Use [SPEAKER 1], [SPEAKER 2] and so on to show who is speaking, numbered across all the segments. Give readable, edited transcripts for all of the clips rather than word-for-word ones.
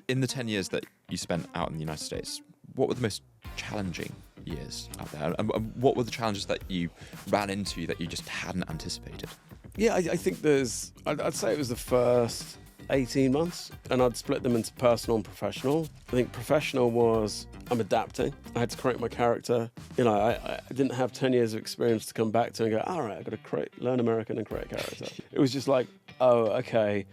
[SPEAKER 1] in the 10 years that you spent out in the United States, what were the most challenging years out there? And what were the challenges that you ran into that you just hadn't anticipated?
[SPEAKER 2] Yeah, I think I'd say it was the first 18 months, and I'd split them into personal and professional. I think professional was I'm adapting. I had to create my character. I didn't have 10 years of experience to come back to and go, all right, I've got to learn American and create a character. It was just like, oh, okay,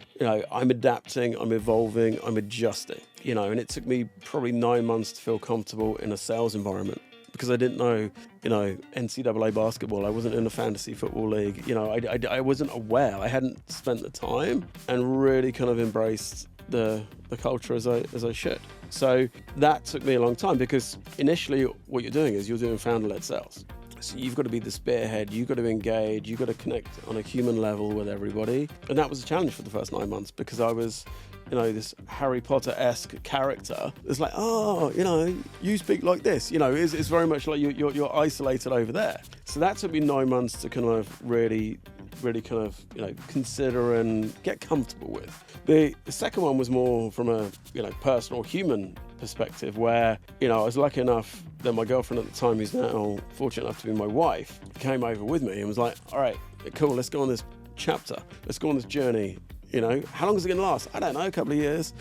[SPEAKER 2] I'm adapting, I'm evolving, I'm adjusting, and it took me probably 9 months to feel comfortable in a sales environment. Because I didn't know, NCAA basketball. I wasn't in a fantasy football league. I wasn't aware. I hadn't spent the time and really kind of embraced the culture as I should. So that took me a long time, because initially what you're doing is you're doing founder-led sales. So you've got to be the spearhead, you've got to engage, you've got to connect on a human level with everybody. And that was a challenge for the first 9 months, because I was this Harry Potter-esque character. It's like, you speak like this. It's very much like you're isolated over there. So that took me 9 months to kind of really kind of, consider and get comfortable with. The second one was more from a, personal human perspective, where, I was lucky enough that my girlfriend at the time, who's now fortunate enough to be my wife, came over with me and was like, all right, cool, let's go on this chapter. Let's go on this journey. How long is it going to last? I don't know, a couple of years.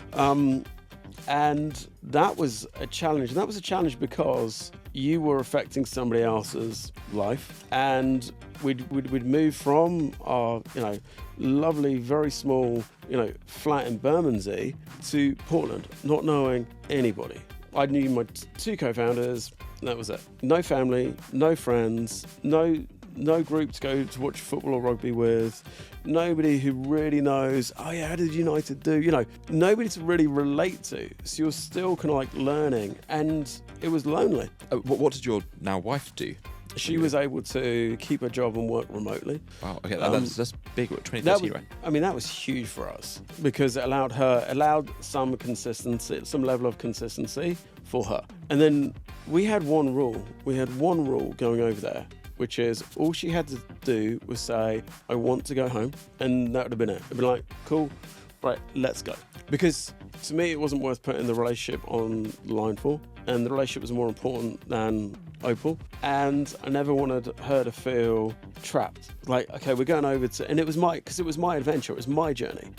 [SPEAKER 2] And that was a challenge. And that was a challenge because you were affecting somebody else's life. And we'd move from our, lovely, very small, flat in Bermondsey to Portland, not knowing anybody. I knew my two co-founders, and that was it. No family, no friends, no group to go to watch football or rugby with, nobody who really knows, oh yeah, how did United do? Nobody to really relate to. So you're still kind of like learning, and it was lonely.
[SPEAKER 1] What did your now wife do?
[SPEAKER 2] She was able to keep her job and work remotely.
[SPEAKER 1] Wow, okay, that's big, 2013, right?
[SPEAKER 2] I mean, that was huge for us, because it allowed some consistency, some level of consistency for her. And then we had one rule going over there, which is all she had to do was say, I want to go home. And that would have been it. It'd be like, cool, right, let's go. Because to me, it wasn't worth putting the relationship on the line for. And the relationship was more important than Opal. And I never wanted her to feel trapped. Like, okay, we're going over to, and it was my adventure, it was my journey.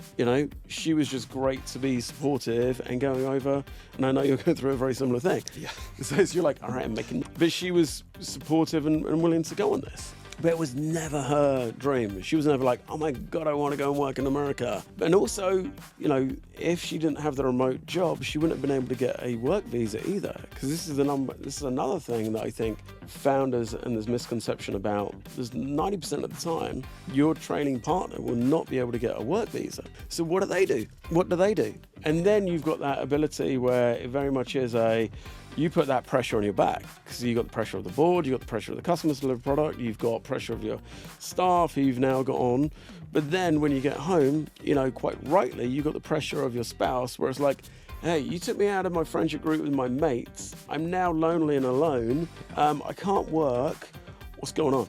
[SPEAKER 2] She was just great to be supportive and going over. And I know you're going through a very similar thing.
[SPEAKER 1] Yeah.
[SPEAKER 2] So you're like, all right, but she was supportive and willing to go on this. But it was never her dream. She was never like, oh my God, I want to go and work in America. And also, if she didn't have the remote job, she wouldn't have been able to get a work visa either. Because this is another thing that I think founders, and there's misconception about, there's 90% of the time, your training partner will not be able to get a work visa. So what do they do? And then you've got that ability where it very much is you put that pressure on your back, because you've got the pressure of the board, you've got the pressure of the customers to deliver product, you've got pressure of your staff who you've now got on. But then when you get home, quite rightly, you've got the pressure of your spouse, where it's like, hey, you took me out of my friendship group with my mates. I'm now lonely and alone. I can't work. What's going on?